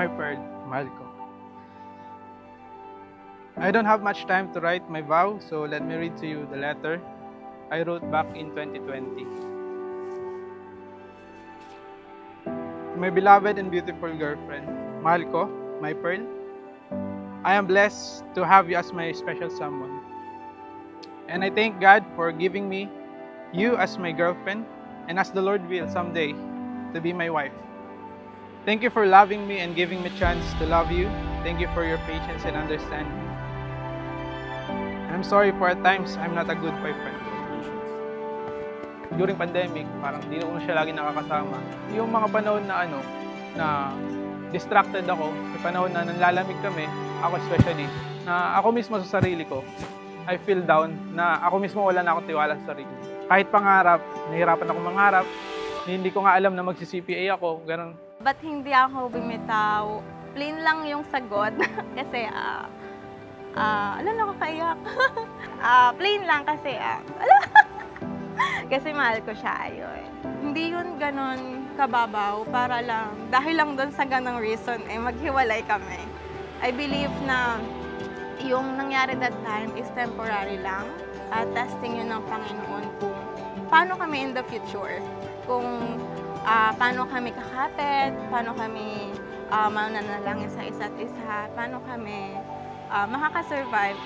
my pearl, mahal ko. I don't have much time to write my vow, so let me read to you the letter I wrote back in 2020. My beloved and beautiful girlfriend, mahal ko, my pearl, I am blessed to have you as my special someone. And I thank God for giving me you as my girlfriend, and as the Lord will someday, to be my wife. Thank you for loving me and giving me a chance to love you. Thank you for your patience and understanding. And I'm sorry for at times I'm not a good boyfriend. During pandemic, parang di ko siya lagi nakakasama. Yung mga panahon na na distracted ako, may panahon na nanlalamig kami, ako especially, na ako mismo sa sarili ko, I feel down, na ako mismo wala na akong tiwala sa sarili. Kahit pangarap, nahihirapan ako mangarap, hindi ko nga alam na magsi-CPA ako, ganun. Ba't hindi ako bumitaw? Plain lang yung sagot. Kasi, nakakaiyak. Plain lang kasi, kasi mahal ko siya, ayun. Hindi yun ganon kababaw para lang, dahil lang doon sa ganong reason, maghiwalay kami. I believe na yung nangyari that time is temporary lang. Testing yun ng Panginoon kung paano kami in the future. Kung paano kami kakapit, paano kami mananalangin sa isa't isa, paano kami makakasurvive.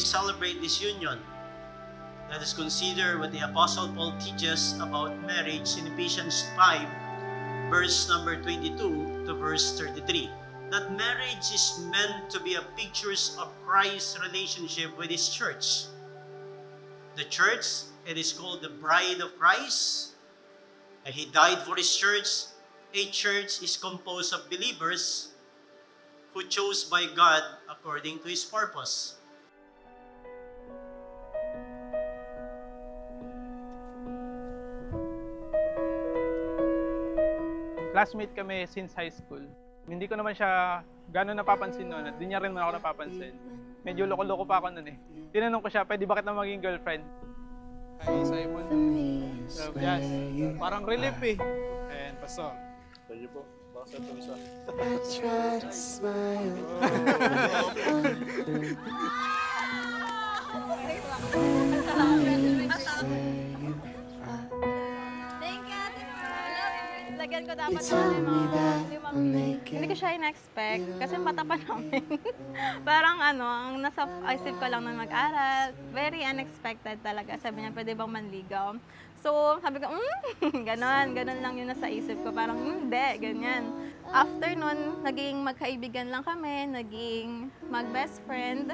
Celebrate this union. Let us consider what the Apostle Paul teaches about marriage in Ephesians 5, verse number 22 to verse 33. That marriage is meant to be a picture of Christ's relationship with His church. The church, it is called the bride of Christ, and He died for His church. A church is composed of believers who chose by God according to His purpose. Classmate kami since high school. Hindi ko naman siya gano'n napapansin noon at di niya rin naman ako napapansin. Medyo loko-loko pa ako noon eh. Tinanong ko siya, pwede ba kita maging girlfriend? Hi, Simon. Yes. Parang relief eh. And pasok. Thank you po. Baka sa ito isa. Lagyan ko dapat hindi ko siya in-expect kasi bata pa namin. Parang ang nasa isip ko lang na mag-aral. Very unexpected talaga. Sabi niya, pwede bang manligaw? So, sabi ko, ganon lang yun nasa isip ko. Parang, hindi, ganyan. After nun, naging magkaibigan lang kami, naging mag-best friend.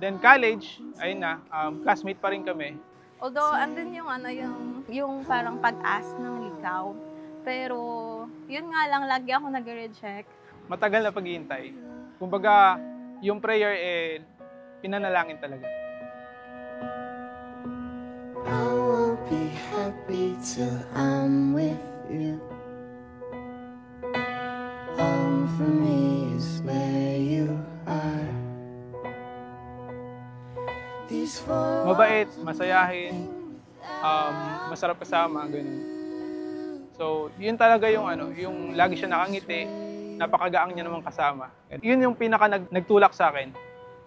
Then college, ayun na, classmate pa rin kami. Although, andun yung parang pag-ask ng ligaw. Pero, yun nga lang, lagi ako nag-reject. Matagal na paghihintay. Kumbaga, yung prayer pinanalangin talaga. I won't be happy till I'm with you. Home for me is where you are. Mabait, masayahin, masarap kasama, ganun. So, yun talaga yung yung lagi siya nakangiti, napakagaang niya naman kasama. Yun yung pinaka nagtulak sa akin.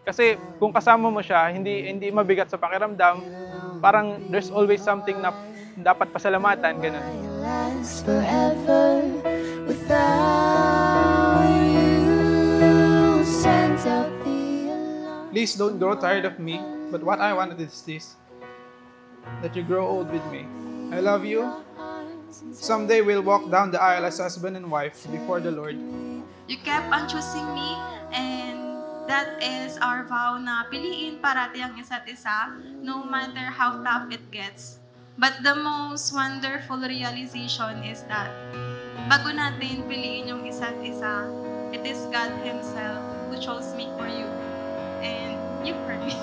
Kasi kung kasama mo siya, hindi mabigat sa pakiramdam, parang there's always something na dapat pasalamatan, ganun. Please don't grow tired of me, but what I wanted is this, that you grow old with me. I love you. Someday we'll walk down the aisle as husband and wife before the Lord. You kept on choosing me, and that is our vow na piliin parati ang isa't isa, no matter how tough it gets. But the most wonderful realization is that bago natin piliin yung isa't isa, it is God Himself who chose me for you. And you for me.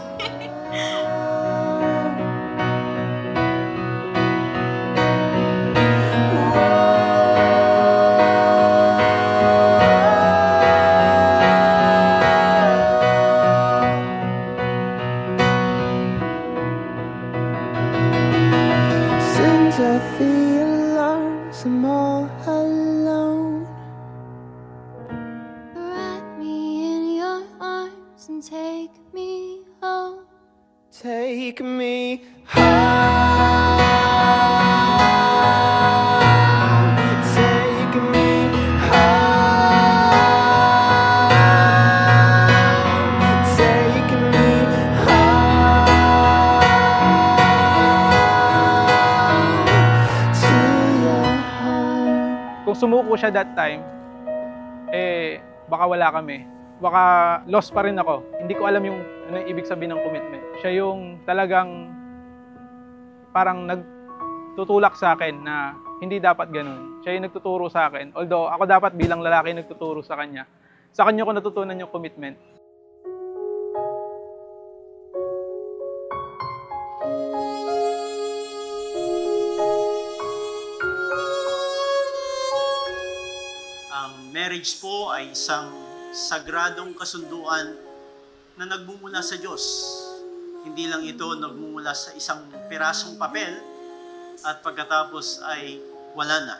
Since I feel lost, I'm all alone. Wrap me in your arms and take me home. Take me home. Take me home. Take me home to your home. Kung sumuko siya that time, baka wala kami. Baka lost pa rin ako. Hindi ko alam yung ano yung ibig sabihin ng commitment. Siya yung talagang parang nagtutulak sa akin na hindi dapat ganun. Siya yung nagtuturo sa akin. Although ako dapat bilang lalaki nagtuturo sa kanya. Sa kanya ko natutunan yung commitment. Ang marriage po ay isang sagradong kasunduan na nagmumula sa Diyos. Hindi lang ito nagmumula sa isang pirasong papel at pagkatapos ay wala na.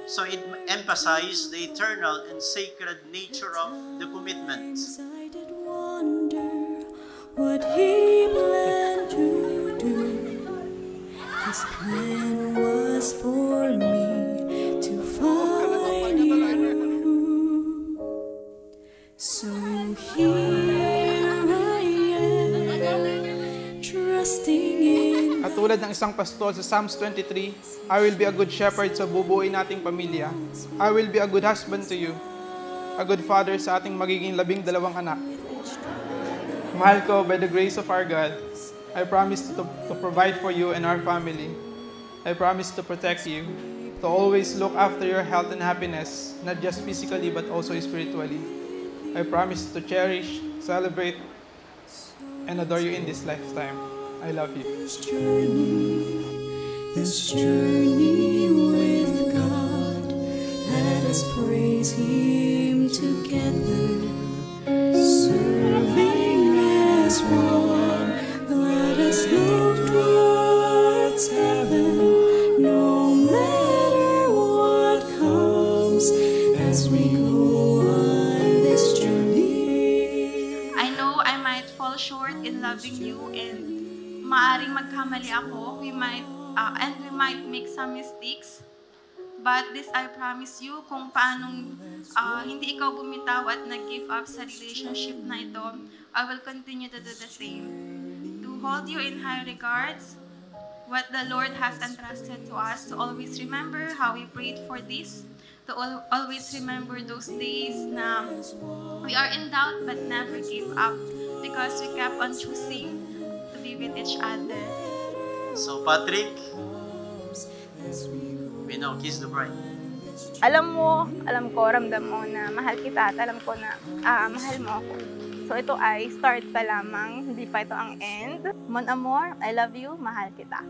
So it emphasizes the eternal and sacred nature of the commitment. I did wonder what He planned to do. His plan was for me to find you. So here I am, trusting in. At tulad ng isang pastol sa Psalms 23, I will be a good shepherd sa bubuuin nating pamilya. I will be a good husband to you. A good father sa ating magiging 12 anak. Mahal ko, by the grace of our God, I promise to provide for you and our family. I promise to protect you, to always look after your health and happiness, not just physically but also spiritually. I promise to cherish, celebrate, and adore you in this lifetime. I love you. This journey with God, let us praise Him together, serving as one. Let us look towards heaven, no matter what comes as we go on this journey. I know I might fall short in loving you and maaring magkamali ako. We might make some mistakes. But this I promise you, kung paanong hindi ikaw bumitaw at nag-give up sa relationship na ito, I will continue to do the same. To hold you in high regards, what the Lord has entrusted to us, to always remember how we prayed for this, to always remember those days na we are in doubt but never gave up because we kept on choosing to be with each other. So Patrick, we now kiss the bride. Alam ko, ramdam mo na mahal kita at alam ko na mahal mo ako. So ito ay start pa lamang, hindi pa ito ang end. Mon amour, I love you, mahal kita.